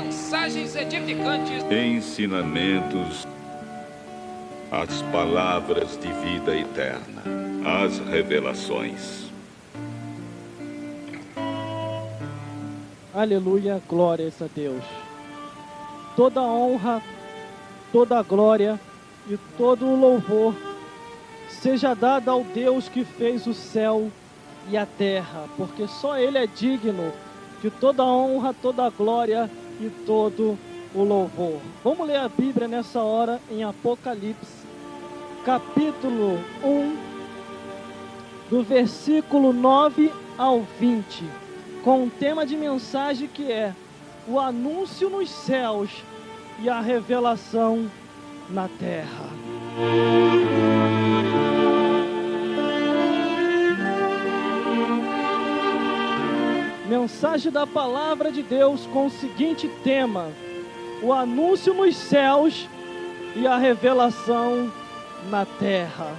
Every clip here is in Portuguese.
mensagens edificantes, ensinamentos, as palavras de vida eterna, as revelações. Aleluia, glórias a Deus. Toda honra, toda glória e todo o louvor seja dada ao Deus que fez o céu e a terra, porque só Ele é digno de toda honra, toda glória e todo o louvor. Vamos ler a Bíblia nessa hora em Apocalipse, capítulo 1, do versículo 9 ao 20, com um tema de mensagem que é o anúncio nos céus e a revelação na terra. Mensagem da palavra de Deus com o seguinte tema: o anúncio nos céus e a revelação na terra.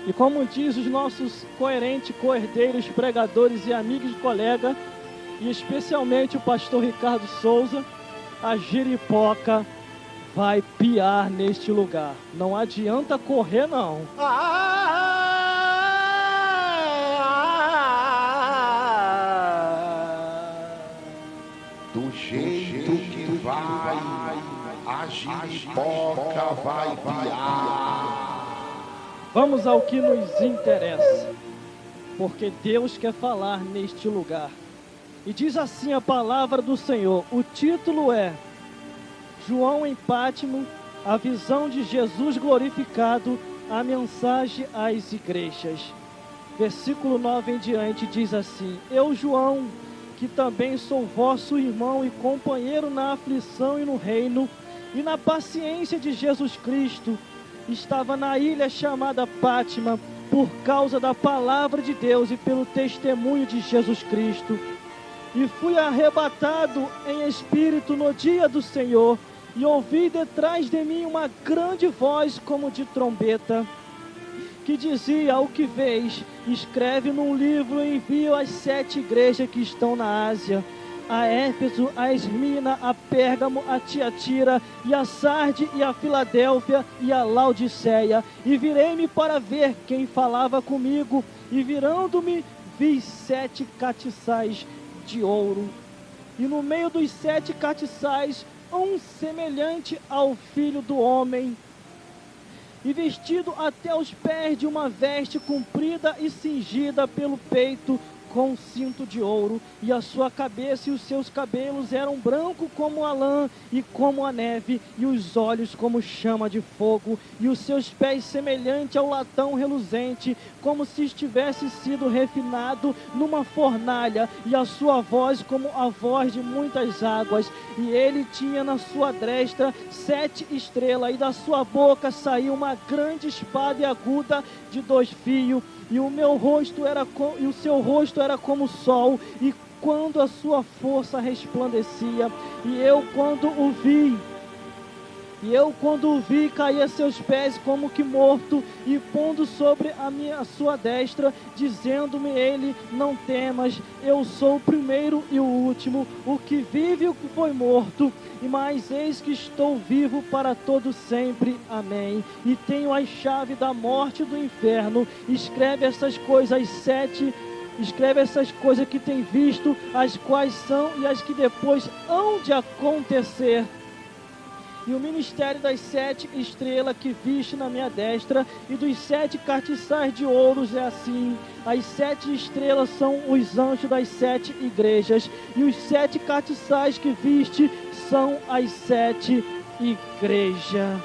E como diz os nossos coerentes coerdeiros, pregadores e amigos e colegas, e especialmente o pastor Ricardo Souza, a giripoca vai piar neste lugar. Não adianta correr, não. Do jeito que vai, a giripoca vai piar. Vamos ao que nos interessa, porque Deus quer falar neste lugar. E diz assim a palavra do Senhor. O título é João em Pátimo, a visão de Jesus glorificado, a mensagem às igrejas. Versículo 9 em diante diz assim: Eu, João, que também sou vosso irmão e companheiro na aflição e no reino, e na paciência de Jesus Cristo, estava na ilha chamada Pátima, por causa da palavra de Deus e pelo testemunho de Jesus Cristo. E fui arrebatado em espírito no dia do Senhor, e ouvi detrás de mim uma grande voz como de trombeta, que dizia: o que vês, escreve num livro e envia às 7 igrejas que estão na Ásia, a Éfeso, a Esmirna, a Pérgamo, a Tiatira, e a Sarde, e a Filadélfia, e a Laodiceia. E virei-me para ver quem falava comigo, e virando-me, vi 7 castiçais de ouro, e no meio dos 7 castiçais, um semelhante ao Filho do Homem, e vestido até os pés de uma veste comprida e cingida pelo peito com um cinto de ouro, e a sua cabeça e os seus cabelos eram brancos como a lã e como a neve, e os olhos como chama de fogo, e os seus pés semelhante ao latão reluzente, como se estivesse sido refinado numa fornalha, e a sua voz como a voz de muitas águas. E ele tinha na sua destra 7 estrelas, e da sua boca saiu uma grande espada aguda de 2 fios, e o seu rosto era como o sol, e quando a sua força resplandecia. E eu quando o vi, caí a seus pés como que morto, e pondo sobre a sua destra, dizendo-me ele: não temas, eu sou o primeiro e o último, o que vive e o que foi morto, mas eis que estou vivo para todo sempre. Amém. E tenho a chave da morte e do inferno. Escreve essas coisas que tem visto, as quais são e as que depois hão de acontecer. E o ministério das 7 estrelas que viste na minha destra e dos 7 castiçais de ouros é assim: as 7 estrelas são os anjos das 7 igrejas, e os 7 castiçais que viste são as 7 igrejas.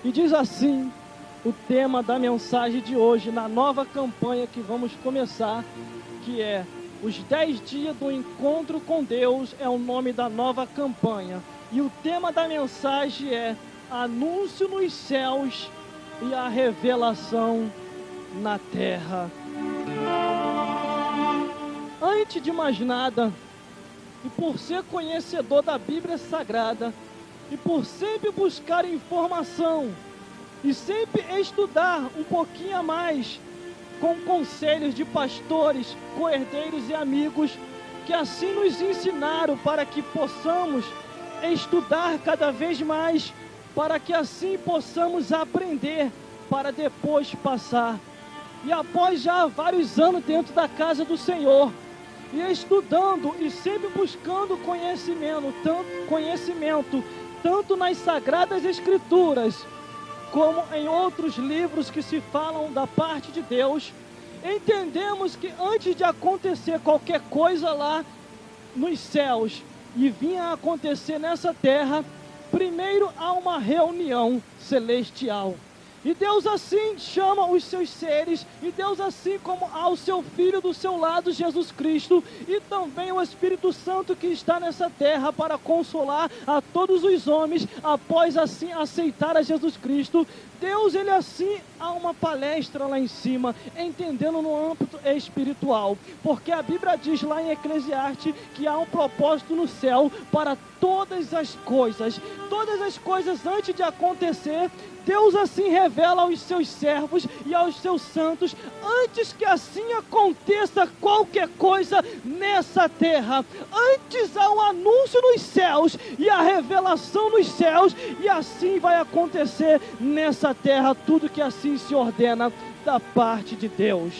E diz assim o tema da mensagem de hoje, na nova campanha que vamos começar, que é os 10 dias do encontro com Deus, é o nome da nova campanha. E o tema da mensagem é anúncio nos céus e a revelação na terra. Antes de mais nada, e por ser conhecedor da Bíblia Sagrada, e por sempre buscar informação, e sempre estudar um pouquinho a mais, com conselhos de pastores, coerdeiros e amigos, que assim nos ensinaram para que possamos estudar cada vez mais, para que assim possamos aprender, para depois passar. E após já vários anos dentro da casa do Senhor, e estudando e sempre buscando conhecimento, tanto nas Sagradas Escrituras, como em outros livros que se falam da parte de Deus, entendemos que antes de acontecer qualquer coisa lá nos céus e vinha a acontecer nessa terra, primeiro há uma reunião celestial. E Deus assim chama os seus seres, e Deus assim como há o seu Filho do seu lado, Jesus Cristo, e também o Espírito Santo que está nessa terra para consolar a todos os homens, após assim aceitar a Jesus Cristo. Deus, ele assim, há uma palestra lá em cima, entendendo no âmbito espiritual, porque a Bíblia diz lá em Eclesiastes que há um propósito no céu para todas as coisas antes de acontecer. Deus assim revela aos seus servos e aos seus santos, antes que assim aconteça qualquer coisa nessa terra. Antes há um anúncio nos céus e a revelação nos céus, e assim vai acontecer nessa terra tudo que assim se ordena da parte de Deus.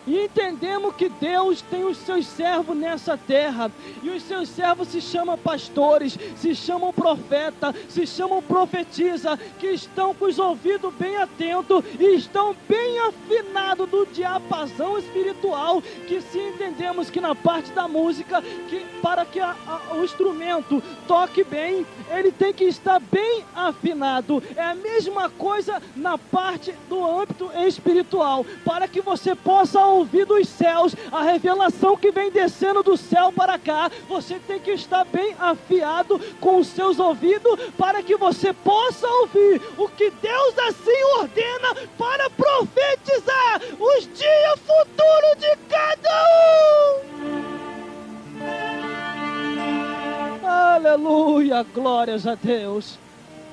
E entendemos que Deus tem os seus servos nessa terra, e os seus servos se chamam pastores, se chamam profeta, se chamam profetisa, que estão com os ouvidos bem atentos e estão bem afinados do diapasão espiritual, que se entendemos que na parte da música, que para que o instrumento toque bem, ele tem que estar bem afinado. É a mesma coisa na parte do âmbito espiritual, para que você possa ouvir dos céus a revelação que vem descendo do céu para cá. Você tem que estar bem afiado com os seus ouvidos, para que você possa ouvir o que Deus assim ordena para profetizar os dias futuros de cada um. Aleluia, glórias a Deus.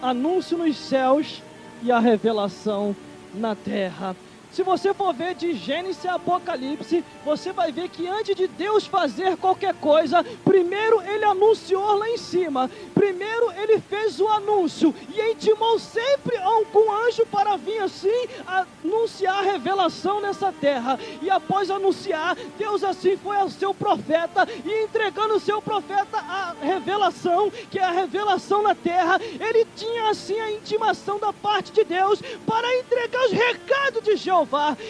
Anúncio nos céus e a revelação na terra. Se você for ver de Gênesis a Apocalipse, você vai ver que antes de Deus fazer qualquer coisa, primeiro ele anunciou lá em cima. Primeiro ele fez o anúncio e intimou sempre algum anjo para vir assim anunciar a revelação nessa terra. E após anunciar, Deus assim foi ao seu profeta, e entregando o seu profeta a revelação, que é a revelação na terra. Ele tinha assim a intimação da parte de Deus para entregar os recados de Jeová.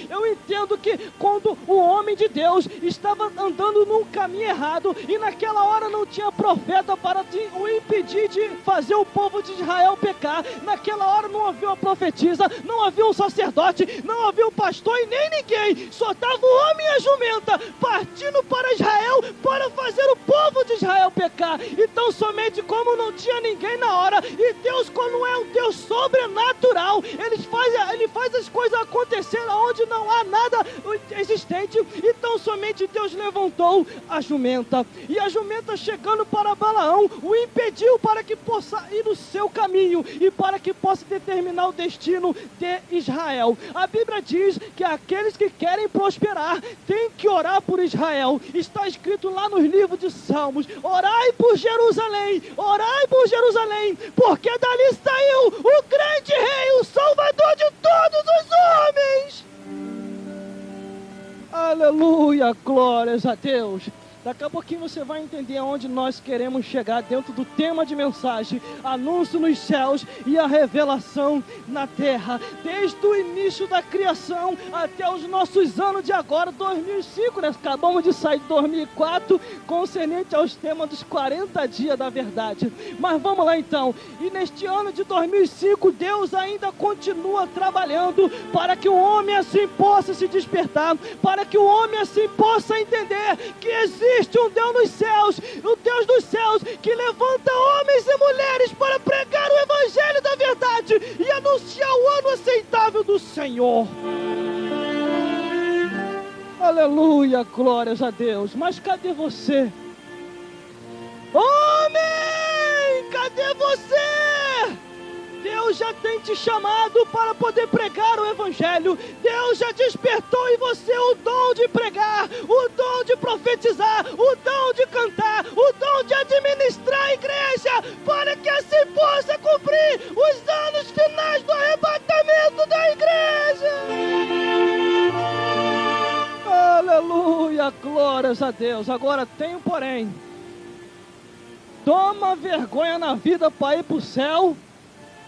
Eu entendo que quando o homem de Deus estava andando num caminho errado, e naquela hora não tinha profeta para o impedir de fazer o povo de Israel pecar, naquela hora não havia uma profetisa, não havia um sacerdote, não havia um pastor e nem ninguém, só estava o homem e a jumenta partindo para Israel para fazer o povo de Israel pecar. Então somente como não tinha ninguém na hora, e Deus, quando é um Deus sobrenatural, ele faz as coisas acontecer onde não há nada existente. Então somente Deus levantou a jumenta, e a jumenta, chegando para Balaão, o impediu para que possa ir no seu caminho e para que possa determinar o destino de Israel. A Bíblia diz que aqueles que querem prosperar têm que orar por Israel. Está escrito lá nos livros de Salmos: orai por Jerusalém, porque dali saiu o grande rei, o Salvador de todos os homens. Aleluia, glórias a Deus. Daqui a pouquinho você vai entender aonde nós queremos chegar dentro do tema de mensagem: anúncio nos céus e a revelação na terra. Desde o início da criação até os nossos anos de agora, 2005, né? Acabamos de sair de 2004, concernente aos temas dos 40 dias da verdade. Mas vamos lá então. E neste ano de 2005, Deus ainda continua trabalhando para que o homem assim possa se despertar, para que o homem assim possa entender que existe um Deus nos céus, o Deus dos céus, que levanta homens e mulheres para pregar Senhor. Aleluia, glórias a Deus. Mas cadê você? Homem, cadê você? Deus já tem te chamado para poder pregar o Evangelho. Deus já despertou em você o dom de pregar, o dom de profetizar, o dom de cantar, o dom de administrar a igreja, para que assim possa cumprir os anos finais do arrebatamento da igreja. Aleluia, glórias a Deus. Agora tem um porém. Toma vergonha na vida para ir para o céu,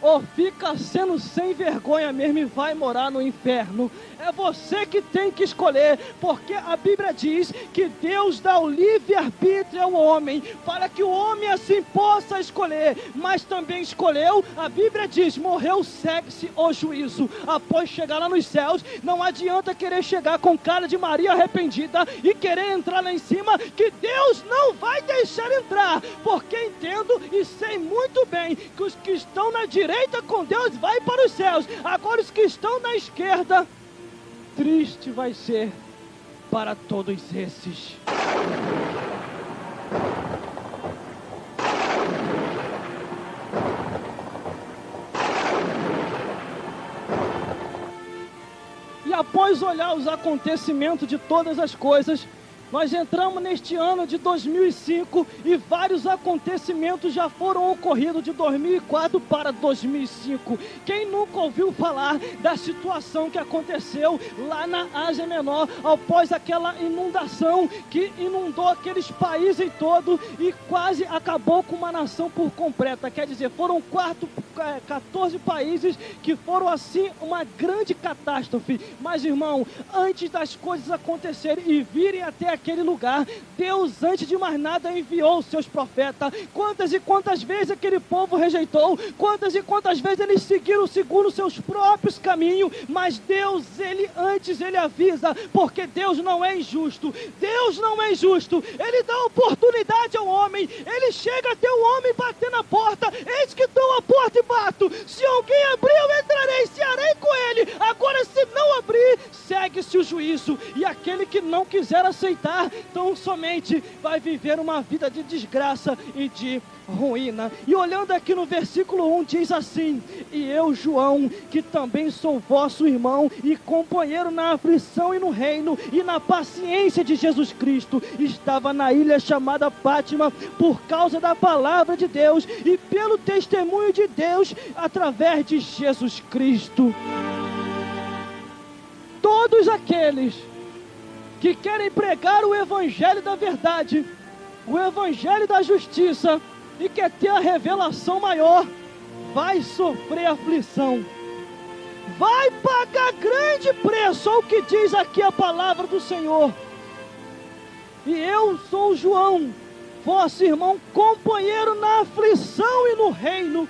ou fica sendo sem vergonha mesmo e vai morar no inferno. É você que tem que escolher, porque a Bíblia diz que Deus dá o livre-arbítrio ao homem, para que o homem assim possa escolher, mas também escolheu, a Bíblia diz, morreu, segue-se o juízo. Após chegar lá nos céus, não adianta querer chegar com cara de Maria arrependida e querer entrar lá em cima, que Deus não vai deixar entrar, porque entendo e sei muito bem que os que estão na direita com Deus vai para os céus. Agora os que estão na esquerda, triste vai ser para todos esses. E após olhar os acontecimentos de todas as coisas, nós entramos neste ano de 2005 e vários acontecimentos já foram ocorridos de 2004 para 2005. Quem nunca ouviu falar da situação que aconteceu lá na Ásia Menor, após aquela inundação que inundou aqueles países todos e quase acabou com uma nação por completa? Quer dizer, foram 14 países que foram assim uma grande catástrofe. Mas, irmão, antes das coisas acontecerem e virem até aquele lugar, Deus, antes de mais nada, enviou os seus profetas. Quantas e quantas vezes aquele povo rejeitou, quantas e quantas vezes eles seguiram segundo seus próprios caminhos, mas Deus, ele avisa, porque Deus não é injusto. Deus não é injusto. Ele dá oportunidade ao homem. Ele chega até o homem bater na porta. Eis que estou à porta e bato. Se alguém abrir, eu entrarei, cearei com ele. Agora, se não abrir, segue-se o juízo. E aquele que não quiser aceitar, então somente vai viver uma vida de desgraça e de ruína. E olhando aqui no versículo 1, diz assim: e eu, João, que também sou vosso irmão e companheiro na aflição e no reino e na paciência de Jesus Cristo, estava na ilha chamada Pátima por causa da palavra de Deus e pelo testemunho de Deus através de Jesus Cristo. Todos aqueles que querem pregar o evangelho da verdade, o evangelho da justiça, e quer ter a revelação maior, vai sofrer aflição, vai pagar grande preço, ao que diz aqui a palavra do Senhor. E eu sou João, vosso irmão, companheiro na aflição e no reino.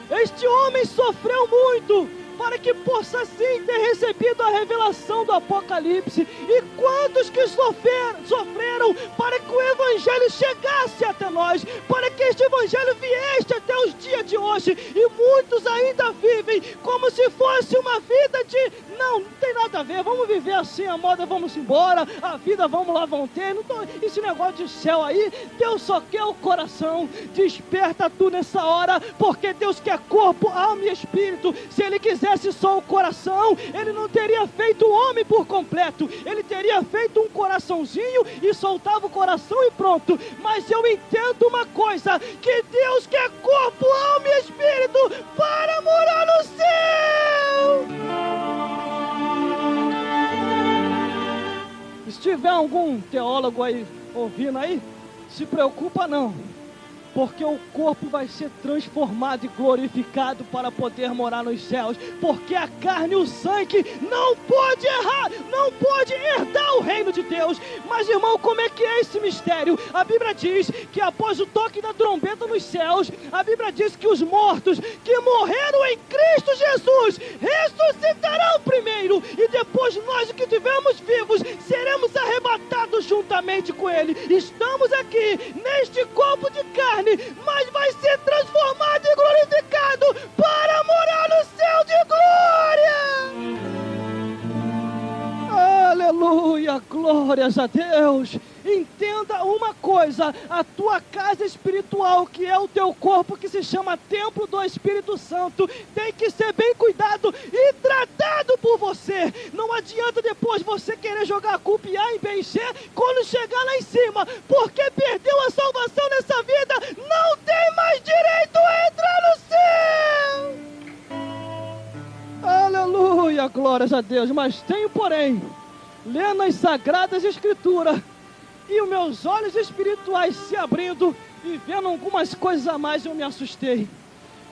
Este homem sofreu muito, para que possa assim ter recebido a revelação do Apocalipse. E quantos que sofreram para que o Evangelho chegasse até nós, para que este Evangelho viesse até os dias de hoje. E muitos ainda vivem como se fosse uma vida de, não tem nada a ver, vamos viver assim, a moda, vamos embora, a vida, vamos lá, vão ter, não tô, esse negócio de céu aí, Deus só quer o coração. Desperta tu nessa hora, porque Deus quer corpo, alma e espírito. Se Ele quisesse só o coração, Ele não teria feito o homem por completo. Ele teria feito um coraçãozinho e soltava o coração e pronto. Mas eu entendo uma coisa, que Deus quer corpo, alma e espírito para morar no céu. Se tiver algum teólogo aí ouvindo aí, se preocupa não, porque o corpo vai ser transformado e glorificado para poder morar nos céus, porque a carne e o sangue não pode errar, não pode herdar o reino de Deus. Mas, irmão, como é que é esse mistério? A Bíblia diz que após o toque da trombeta nos céus, a Bíblia diz que os mortos que morreram em Cristo Jesus ressuscitarão primeiro, e depois nós que estivermos vivos seremos arrebatados juntamente com Ele. Estamos aqui neste corpo de carne, mas vai ser transformado e glorificado para morar no céu de glória. glórias a Deus. Entenda uma coisa, a tua casa espiritual, que é o teu corpo, que se chama templo do Espírito Santo, tem que ser bem cuidado e tratado por você. Não adianta depois você querer jogar a culpa em A e B e C quando chegar lá em cima, porque perdeu a salvação nessa vida, não tem mais direito a entrar no céu. Aleluia, glórias a Deus. Mas tenho, porém, lendo as Sagradas Escrituras, e os meus olhos espirituais se abrindo e vendo algumas coisas a mais, eu me assustei.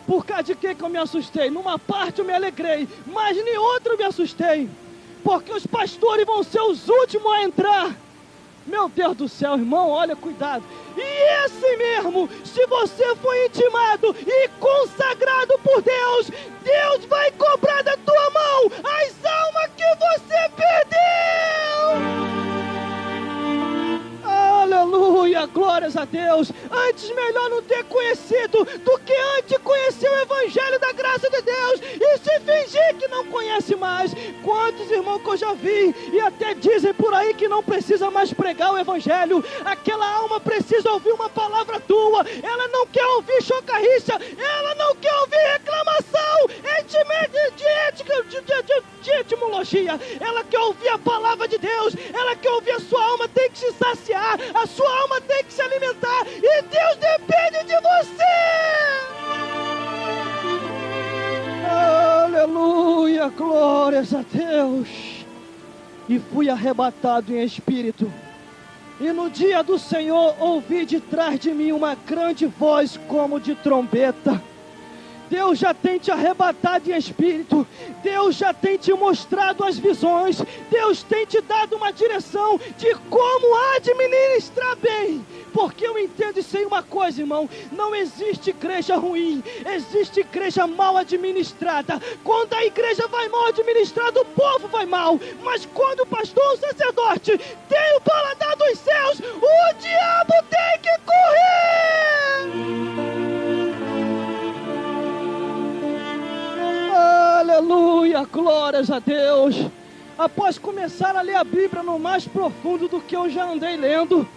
Por causa de que eu me assustei? Numa parte eu me alegrei, mas em outra eu me assustei. Porque os pastores vão ser os últimos a entrar. Meu Deus do céu, irmão, olha, cuidado. E esse mesmo, se você foi intimado e consagrado por Deus, Deus vai cobrar da tua mão as almas que você perdeu. Aleluia, glórias a Deus. Antes melhor não ter conhecido do que antes conhecer o Evangelho da graça de Deus e se fingir que não conhece mais. Quantos irmãos que eu já vi e até dizem por aí que não precisa mais pregar o Evangelho. Aquela alma precisa ouvir uma palavra tua. Ela não quer ouvir chocarriça, ela não quer ouvir reclamação de etimologia. Ela quer ouvir a palavra de Deus. Ela quer ouvir a sua alma, tem que se saciar, a sua alma tem que se alimentar, e Deus depende de você. Aleluia, glórias a Deus. E fui arrebatado em espírito, e no dia do Senhor ouvi de trás de mim uma grande voz como de trombeta. Deus já tem te arrebatado em espírito, Deus já tem te mostrado as visões, Deus tem te dado uma direção de como administrar bem, porque eu entendo isso aí uma coisa, irmão, não existe igreja ruim, existe igreja mal administrada. Quando a igreja vai mal administrada, o povo vai mal, mas quando o pastor ou o sacerdote tem o paladar dos céus, o diabo tem que correr. Aleluia, glórias a Deus. Após começar a ler a Bíblia no mais profundo do que eu já andei lendo,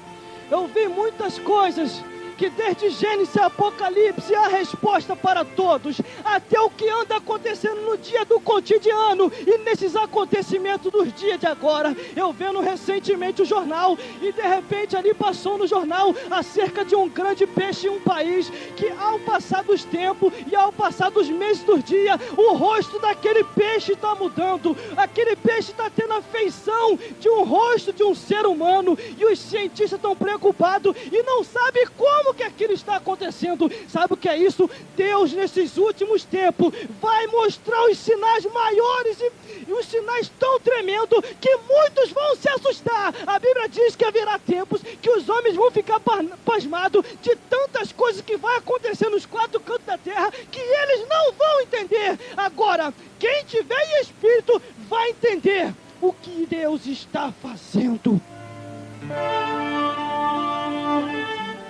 eu vi muitas coisas que desde Gênesis a Apocalipse há resposta para todos, até o que anda acontecendo no dia do cotidiano e nesses acontecimentos dos dias de agora. Eu vendo recentemente o jornal e de repente ali passou no jornal acerca de um grande peixe em um país que, ao passar dos tempos e ao passar dos meses dos dias, o rosto daquele peixe está mudando. Aquele peixe está tendo a feição de um rosto de um ser humano, e os cientistas estão preocupados e não sabem como que aquilo está acontecendo. Sabe o que é isso? Deus, nesses últimos tempos, vai mostrar os sinais maiores e os sinais tão tremendos que muitos vão se assustar. A Bíblia diz que haverá tempos que os homens vão ficar pasmados de tantas coisas que vai acontecer nos quatro cantos da terra que eles não vão entender. Agora, quem tiver em espírito vai entender o que Deus está fazendo.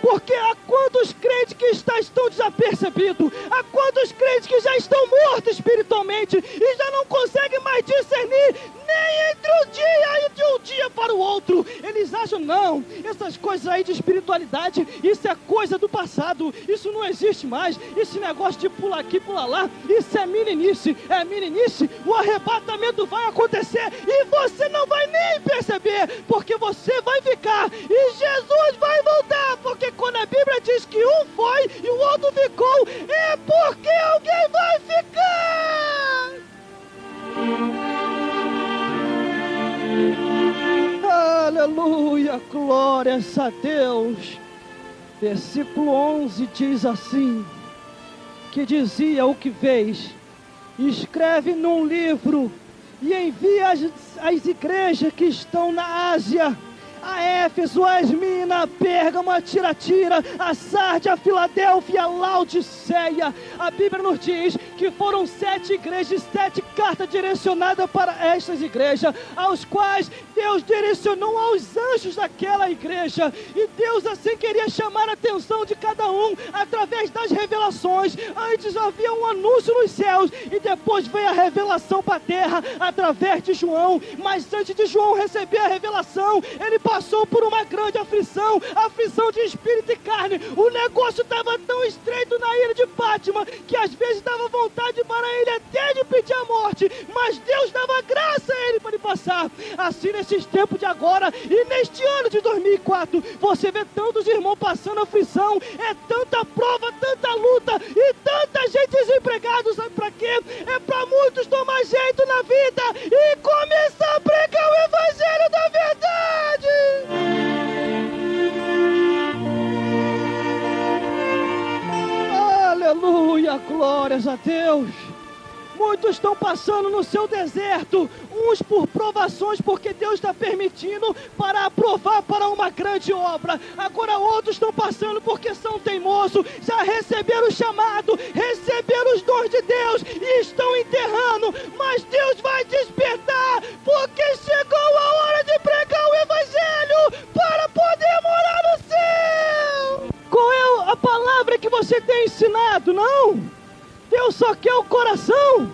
Porque há quantos crentes que estão desapercebidos, há quantos crentes que já estão mortos espiritualmente e já não conseguem mais discernir nem entre o dia e de um dia para o outro. Eles acham, não, essas coisas aí de espiritualidade, isso é coisa do passado, isso não existe mais, esse negócio de pular aqui, pular lá, isso é meninice, o arrebatamento vai acontecer e você não vai nem perceber, porque você vai ficar e Jesus vai voltar, porque quando a Bíblia diz que um foi e o outro ficou, é porque alguém vai ficar. Aleluia, glórias a Deus. Versículo 11 diz assim, que dizia o que vês, escreve num livro e envia às igrejas que estão na Ásia, a Éfeso, a Esmina, a Pérgamo, a Tiatira, a Sarde, a Filadélfia, a Laodiceia. A Bíblia nos diz que foram 7 igrejas, 7 cartas direcionadas para estas igrejas, aos quais Deus direcionou aos anjos daquela igreja, e Deus assim queria chamar a atenção de cada um através das revelações. Antes havia um anúncio nos céus e depois veio a revelação para a terra através de João. Mas antes de João receber a revelação, ele passou por uma grande aflição de espírito e carne. O negócio estava tão estreito na ilha de Pátima que às vezes dava vontade para ele até de pedir a morte, mas Deus dava graça a ele para ele passar. Assim, nesses tempos de agora e neste ano de 2004, você vê tantos irmãos passando aflição, é tanta prova, tanta luta e tanta gente desempregada. Sabe para quê? É para muitos tomar jeito na vida e começar a pregar o evangelho da verdade. Aleluia, glórias a Deus. Muitos estão passando no seu deserto, uns por provações, porque Deus está permitindo para aprovar para uma grande obra. Agora outros estão passando porque são teimosos, já receberam o chamado, receberam os dons de Deus e estão enterrando. Mas Deus vai despertar, porque chegou a hora de pregar o evangelho para poder morar no céu. Qual é a palavra que você tem ensinado? Não? Deus só quer o coração.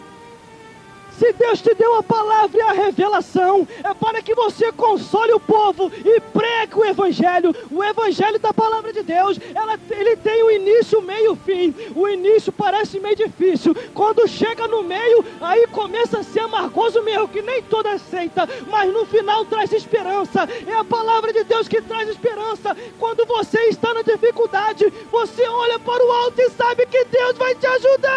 Se Deus te deu a palavra e a revelação, é para que você console o povo e pregue o evangelho. O evangelho da palavra de Deus, ele tem o início, meio e fim. O início parece meio difícil. Quando chega no meio, aí começa a ser amargoso mesmo, que nem toda aceita. Mas no final traz esperança. É a palavra de Deus que traz esperança. Quando você está na dificuldade, você olha para o alto e sabe que Deus vai te ajudar.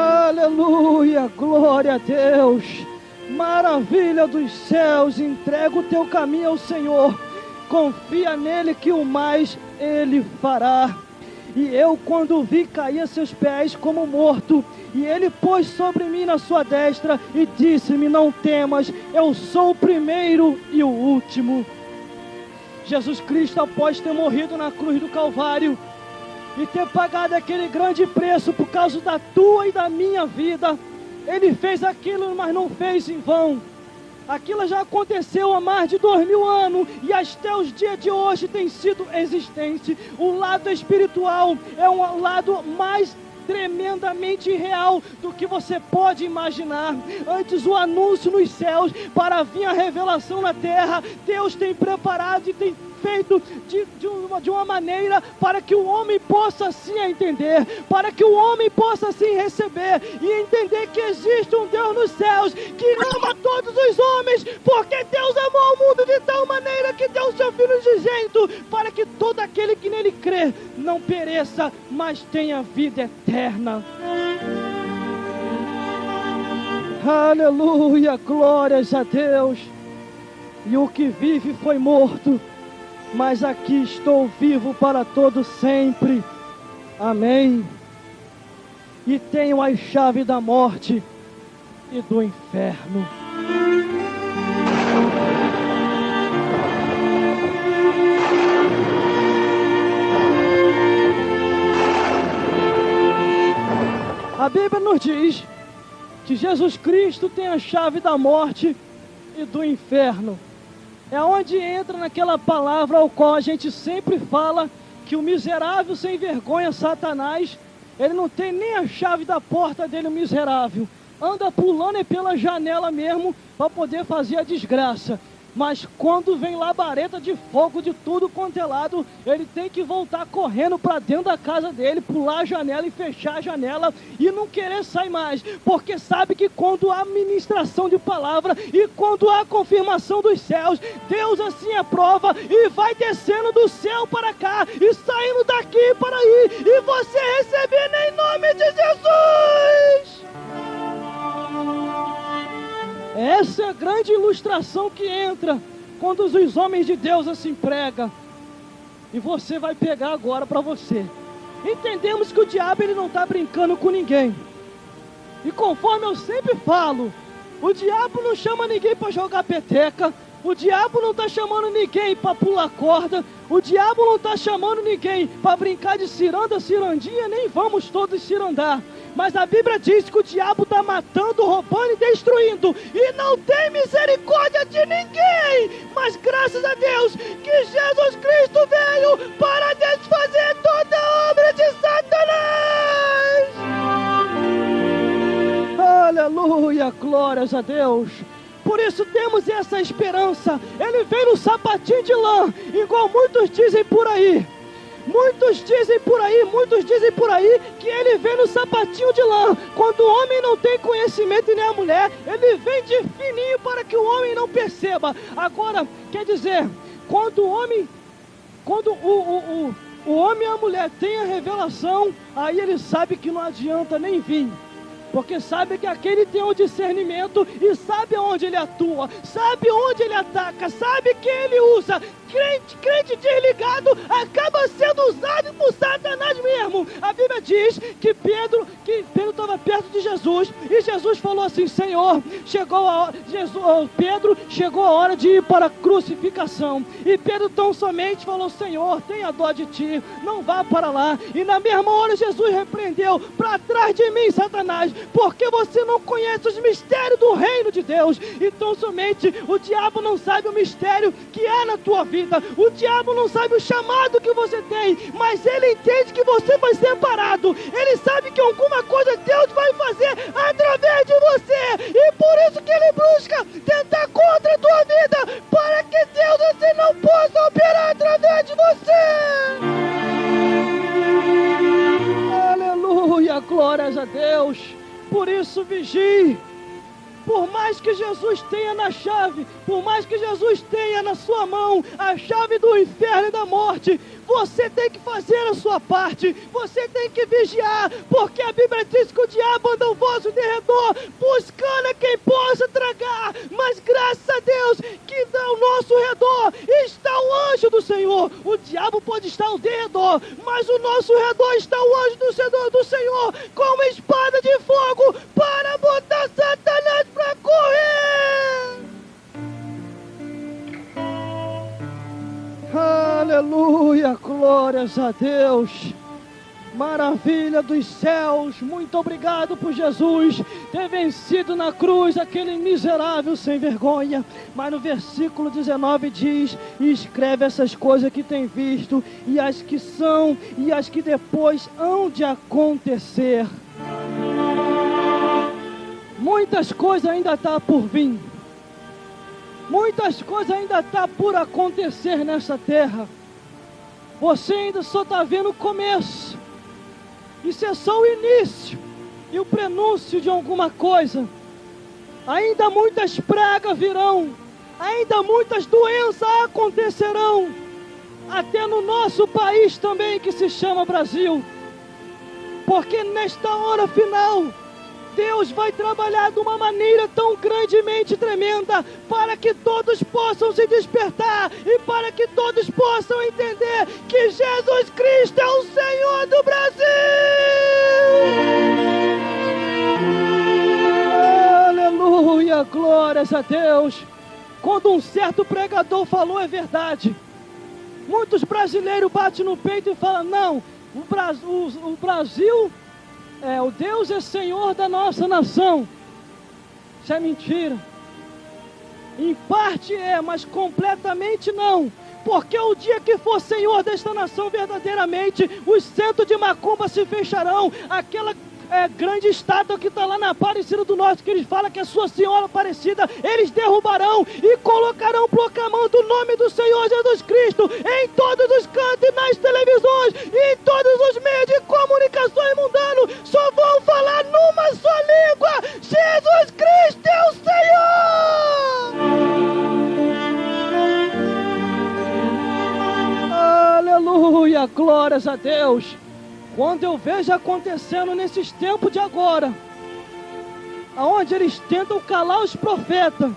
Aleluia, glória a Deus. Maravilha dos céus, entrega o teu caminho ao Senhor, confia nele que o mais ele fará. E eu, quando vi, caí a seus pés como morto, e ele pôs sobre mim na sua destra e disse-me: não temas, eu sou o primeiro e o último. Jesus Cristo, após ter morrido na cruz do Calvário e ter pagado aquele grande preço por causa da tua e da minha vida, ele fez aquilo, mas não fez em vão. Aquilo já aconteceu há mais de 2000 anos e até os dias de hoje tem sido existente. O lado espiritual é um lado mais tremendamente real do que você pode imaginar. Antes o anúncio nos céus para vir a revelação na terra, Deus tem preparado e tem feito de uma maneira para que o homem possa assim entender, para que o homem possa assim receber e entender que existe um Deus nos céus que ama todos os homens, porque Deus amou o mundo de tal maneira que deu o seu Filho unigênito, para que todo aquele que nele crê não pereça, mas tenha vida eterna. Aleluia, glórias a Deus. E o que vive foi morto, mas aqui estou vivo para todo sempre. Amém. E tenho as chaves da morte e do inferno. A Bíblia nos diz que Jesus Cristo tem a chave da morte e do inferno. É onde entra naquela palavra ao qual a gente sempre fala que o miserável sem vergonha, Satanás, ele não tem nem a chave da porta dele, o miserável. Anda pulando pela janela mesmo para poder fazer a desgraça. Mas quando vem labareda de fogo de tudo quanto é lado, ele tem que voltar correndo para dentro da casa dele, pular a janela e fechar a janela e não querer sair mais, porque sabe que quando há ministração de palavra e quando há confirmação dos céus, Deus assim aprova e vai descendo do céu para cá e saindo daqui para aí, e você recebendo em nome de Jesus. Essa é a grande ilustração que entra quando os homens de Deus assim pregam. E você vai pegar agora para você. Entendemos que o diabo ele não está brincando com ninguém. E conforme eu sempre falo, o diabo não chama ninguém para jogar peteca, o diabo não está chamando ninguém para pular corda, o diabo não está chamando ninguém para brincar de ciranda, cirandinha, nem vamos todos cirandar. Mas a Bíblia diz que o diabo está matando, roubando e destruindo, e não tem misericórdia de ninguém. Mas graças a Deus que Jesus Cristo veio para desfazer toda a obra de Satanás. Aleluia, glórias a Deus. Por isso temos essa esperança. Ele veio no sapatinho de lã, igual muitos dizem por aí. Muitos dizem por aí que ele vem no sapatinho de lã. Quando o homem não tem conhecimento e nem a mulher, ele vem de fininho para que o homem não perceba. Agora, quer dizer, quando o homem e a mulher têm a revelação, aí ele sabe que não adianta nem vir. Porque sabe que aquele tem um discernimento e sabe onde ele atua, sabe onde ele ataca, sabe que ele usa. Crente desligado acaba sendo usado por Satanás mesmo. A Bíblia diz que Pedro estava perto de Jesus e Jesus falou assim: Senhor, Pedro, chegou a hora de ir para a crucificação. E Pedro tão somente falou: Senhor, tenha dó de ti, não vá para lá. E na mesma hora Jesus repreendeu: para trás de mim, Satanás, porque você não conhece os mistérios do reino de Deus. Então somente o diabo não sabe o mistério que é na tua vida. O diabo não sabe o chamado que você tem, mas ele entende que você vai ser parado. Ele sabe que alguma coisa Deus vai fazer através de você, e por isso que ele busca tentar contra a tua vida, para que Deus assim não possa operar através de você. Aleluia, glórias a Deus. Por isso vigie. Por mais que Jesus tenha na chave, por mais que Jesus tenha na sua mão a chave do inferno e da morte, você tem que fazer a sua parte, você tem que vigiar, porque a Bíblia diz que o diabo anda ao vosso derredor, buscando a quem possa tragar, mas graças a Deus que ao nosso redor está o anjo do Senhor. O diabo pode estar ao derredor, mas o nosso redor está o anjo do Senhor, com uma espada de fogo, para botar Satanás para correr. Aleluia, glórias a Deus. Maravilha dos céus, muito obrigado por Jesus ter vencido na cruz aquele miserável sem vergonha. Mas no versículo 19 diz: e escreve essas coisas que tem visto, e as que são, e as que depois hão de acontecer. Muitas coisas ainda estão por vir. Muitas coisas ainda estão por acontecer nessa terra. Você ainda só está vendo o começo. Isso é só o início e o prenúncio de alguma coisa. Ainda muitas pragas virão. Ainda muitas doenças acontecerão. Até no nosso país também, que se chama Brasil. Porque nesta hora final, Deus vai trabalhar de uma maneira tão grandemente tremenda, para que todos possam se despertar e para que todos possam entender que Jesus Cristo é o Senhor do Brasil. Aleluia, glórias a Deus. Quando um certo pregador falou, é verdade. Muitos brasileiros batem no peito e falam: não, o Brasil... o Deus é Senhor da nossa nação. Isso é mentira. Em parte é, mas completamente não. Porque o dia que for Senhor desta nação verdadeiramente, os centros de macumba se fecharão. Aquela grande estátua que está lá na Aparecida do Norte, que eles falam que é Sua Senhora Aparecida, eles derrubarão e colocarão proclamando o nome do Senhor Jesus Cristo em todos os cantos, nas televisões e em todos os meios de comunicação mundanos. Só vão falar numa só língua: Jesus Cristo é o Senhor. Aleluia, glórias a Deus. Quando eu vejo acontecendo nesses tempos de agora, aonde eles tentam calar os profetas,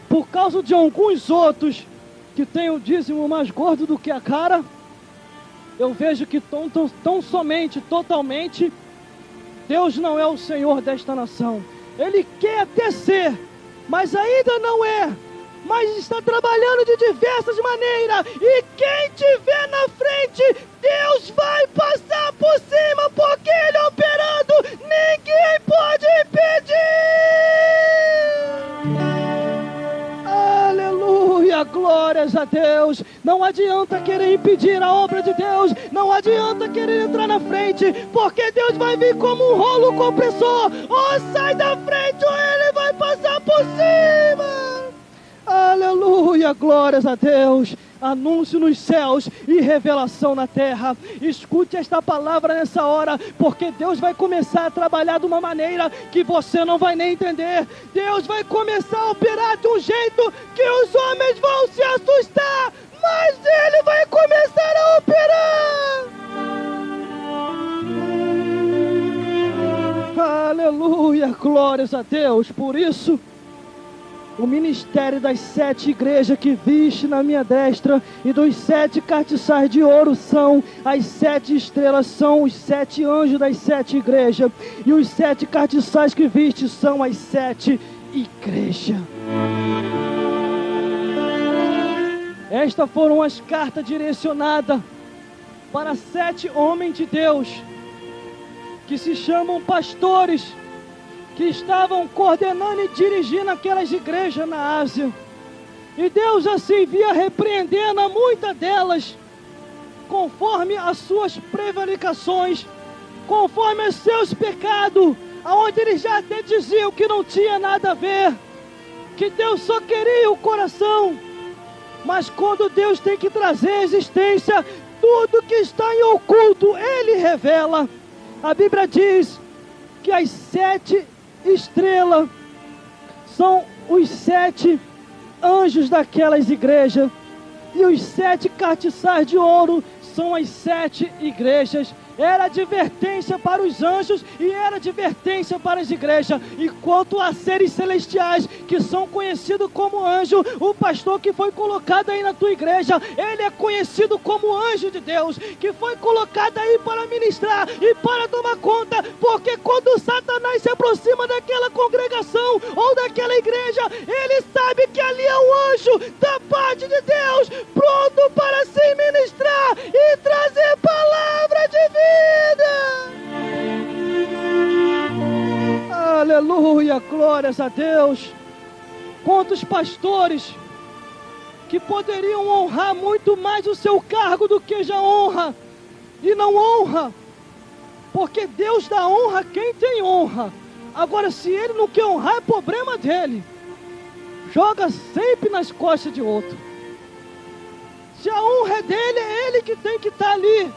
por causa de alguns outros que têm o dízimo mais gordo do que a cara, eu vejo que tão somente, totalmente, Deus não é o Senhor desta nação. Ele quer até ser, mas ainda não é. Mas está trabalhando de diversas maneiras. E quem tiver na frente, Deus vai passar por cima, porque Ele operando, ninguém pode impedir. Aleluia, glórias a Deus. Não adianta querer impedir a obra de Deus. Não adianta querer entrar na frente, porque Deus vai vir como um rolo compressor. Ou sai da frente ou Ele vai passar por cima. Aleluia, glórias a Deus. Anúncio nos céus e revelação na terra. Escute esta palavra nessa hora, porque Deus vai começar a trabalhar de uma maneira que você não vai nem entender. Deus vai começar a operar de um jeito que os homens vão se assustar, mas Ele vai começar a operar. Aleluia, glórias a Deus. Por isso, o ministério das 7 igrejas que viste na minha destra e dos 7 castiçais de ouro são as 7 estrelas, são os 7 anjos das 7 igrejas. E os 7 castiçais que viste são as 7 igrejas. Estas foram as cartas direcionadas para 7 homens de Deus, que se chamam pastores, que estavam coordenando e dirigindo aquelas igrejas na Ásia. E Deus assim via repreendendo a muitas delas, conforme as suas prevaricações, conforme os seus pecados, aonde eles já até diziam que não tinha nada a ver, que Deus só queria o coração. Mas quando Deus tem que trazer à existência tudo que está em oculto, Ele revela. A Bíblia diz que as 7 estrelas são os 7 anjos daquelas igrejas, e os 7 castiçais de ouro são as 7 igrejas. Era advertência para os anjos e era advertência para as igrejas. E quanto a seres celestiais, que são conhecidos como anjo, o pastor que foi colocado aí na tua igreja, ele é conhecido como anjo de Deus, que foi colocado aí para ministrar e para tomar conta, porque quando Satanás se aproxima daquela congregação ou daquela igreja, ele sabe que ali é um anjo da parte de Deus, pronto para se ministrar e trazer palavra de vida. Aleluia, glórias a Deus. Quantos pastores que poderiam honrar muito mais o seu cargo do que já honra, e não honra, porque Deus dá honra a quem tem honra. Agora, se ele não quer honrar, é problema dele. Joga sempre nas costas de outro. Se a honra é dele, é ele que tem que estar ali.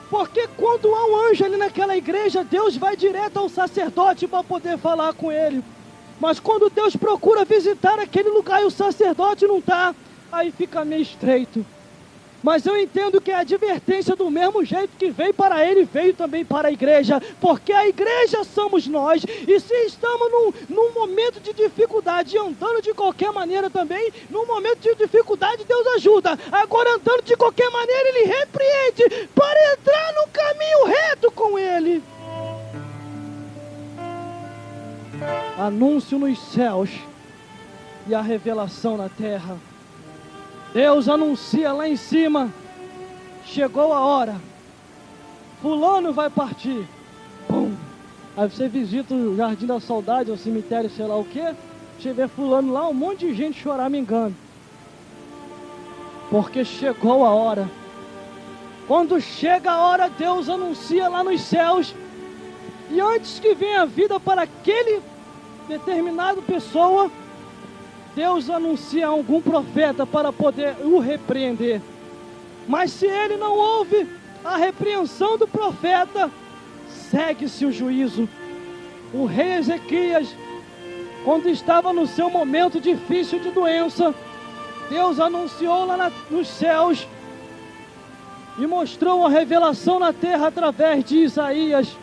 Porque quando há um anjo ali naquela igreja, Deus vai direto ao sacerdote para poder falar com ele. Mas quando Deus procura visitar aquele lugar e o sacerdote não está, aí fica meio estreito. Mas eu entendo que é a advertência do mesmo jeito que veio para ele, veio também para a igreja. Porque a igreja somos nós. E se estamos num momento de dificuldade, andando de qualquer maneira também, num momento de dificuldade, Deus ajuda. Agora, andando de qualquer maneira, Ele repreende para entrar no caminho reto com Ele. Anúncio nos céus e a revelação na terra. Deus anuncia lá em cima, chegou a hora, fulano vai partir. Pum. Aí você visita o Jardim da Saudade, o cemitério, sei lá o que, você vê fulano lá, um monte de gente choramingando, porque chegou a hora. Quando chega a hora, Deus anuncia lá nos céus, e antes que venha a vida para aquele determinado pessoa, Deus anuncia a algum profeta para poder o repreender. Mas se ele não ouve a repreensão do profeta, segue-se o juízo. O rei Ezequias, quando estava no seu momento difícil de doença, Deus anunciou lá nos céus e mostrou a revelação na terra através de Isaías.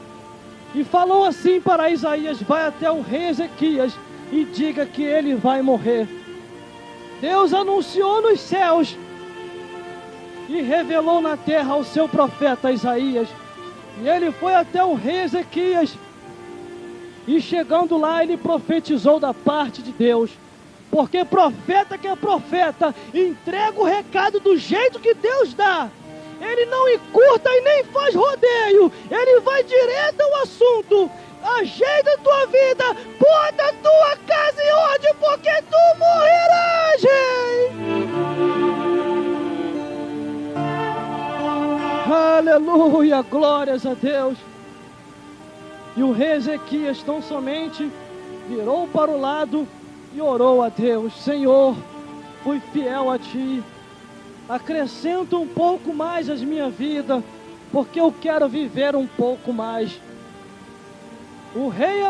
E falou assim para Isaías: vai até o rei Ezequias e diga que ele vai morrer. Deus anunciou nos céus e revelou na terra ao seu profeta Isaías. E ele foi até o rei Ezequias. E chegando lá, ele profetizou da parte de Deus. Porque profeta que é profeta, entrega o recado do jeito que Deus dá. Ele não encurta e nem faz rodeio. Ele vai direto ao assunto. Ajeita a tua vida, bota a tua casa em ordem, porque tu morrerás, rei. Aleluia, glórias a Deus. E o rei Ezequias tão somente virou para o lado e orou a Deus: Senhor, fui fiel a Ti, acrescenta um pouco mais a minha vida, porque eu quero viver um pouco mais. O rei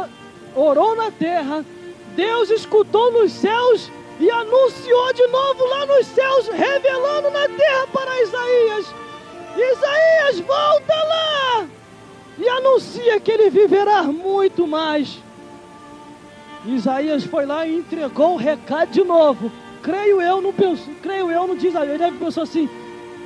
orou na terra, Deus escutou nos céus e anunciou de novo lá nos céus, revelando na terra para Isaías: Isaías, volta lá e anuncia que ele viverá muito mais. Isaías foi lá e entregou o recado de novo. Creio eu, não diz Isaías. Ele deve pensar assim: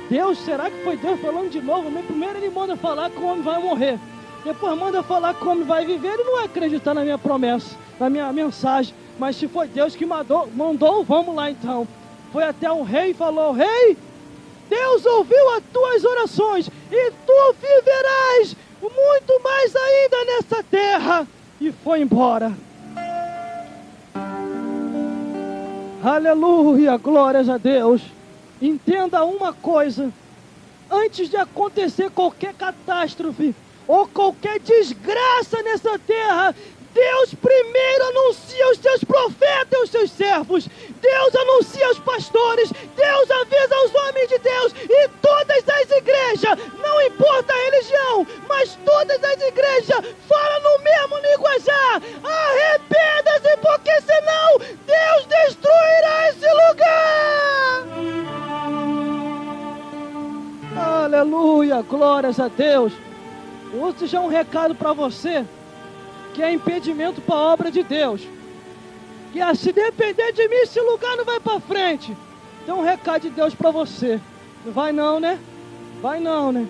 Deus, será que foi Deus falando de novo? Primeiro ele manda falar que o homem vai morrer, depois manda falar que o homem vai viver. Ele não vai acreditar na minha promessa, na minha mensagem. Mas se foi Deus que mandou, vamos lá então. Foi até o rei e falou: Rei, Deus ouviu as tuas orações e tu viverás muito mais ainda nessa terra. E foi embora. Aleluia, glórias a Deus. Entenda uma coisa: antes de acontecer qualquer catástrofe ou qualquer desgraça nessa terra, Deus primeiro anuncia os seus profetas e os seus servos. Deus anuncia aos pastores, Deus avisa aos homens de Deus e todas as igrejas, não importa a religião, mas todas as igrejas falam no mesmo linguajar: arrependa-se, porque senão Deus destruirá esse lugar. Aleluia, glórias a Deus. Vou deixar um recado para você que é impedimento para a obra de Deus, que se depender de mim, esse lugar não vai para frente. Tem um recado de Deus para você. Não vai não, né? Vai não, né?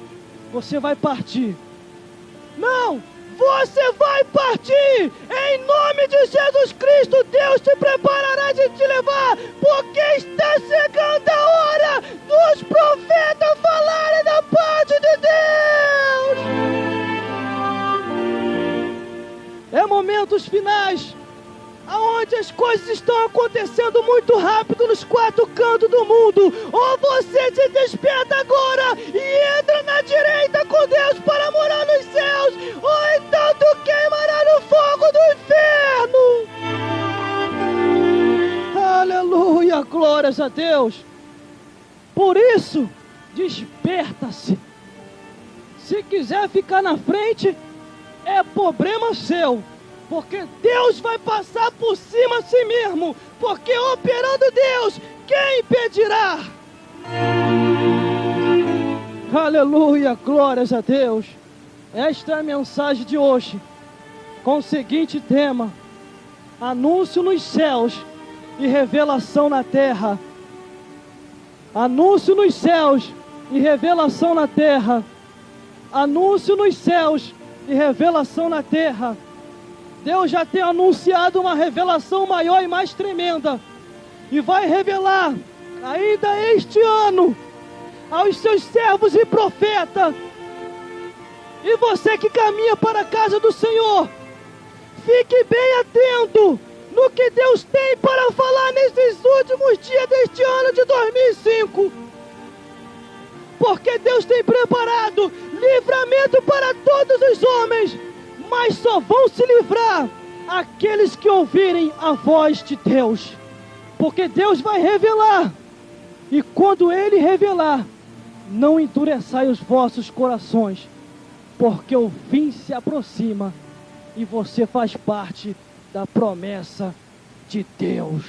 Você vai partir. Não! Você vai partir! Em nome de Jesus Cristo, Deus te preparará de te levar, porque está chegando a hora dos profetas falarem da parte de Deus! É momentos finais, aonde as coisas estão acontecendo muito rápido nos quatro cantos do mundo. Ou você se desperta agora e entra na direita com Deus para morar nos céus, ou então tu queimará no fogo do inferno. Aleluia, glórias a Deus. Por isso, desperta-se. Se quiser ficar na frente, é problema seu, porque Deus vai passar por cima de si mesmo, porque operando Deus, quem impedirá? Aleluia, glórias a Deus. Esta é a mensagem de hoje, com o seguinte tema: anúncio nos céus e revelação na terra. Anúncio nos céus e revelação na terra. Anúncio nos céus e revelação na terra. Deus já tem anunciado uma revelação maior e mais tremenda, e vai revelar ainda este ano aos seus servos e profetas. E você que caminha para a casa do Senhor, fique bem atento no que Deus tem para falar nesses últimos dias deste ano de 2005. Porque Deus tem preparado livramento para todos os homens, mas só vão se livrar aqueles que ouvirem a voz de Deus. Porque Deus vai revelar, e quando Ele revelar, não endureçai os vossos corações, porque o fim se aproxima, e você faz parte da promessa de Deus.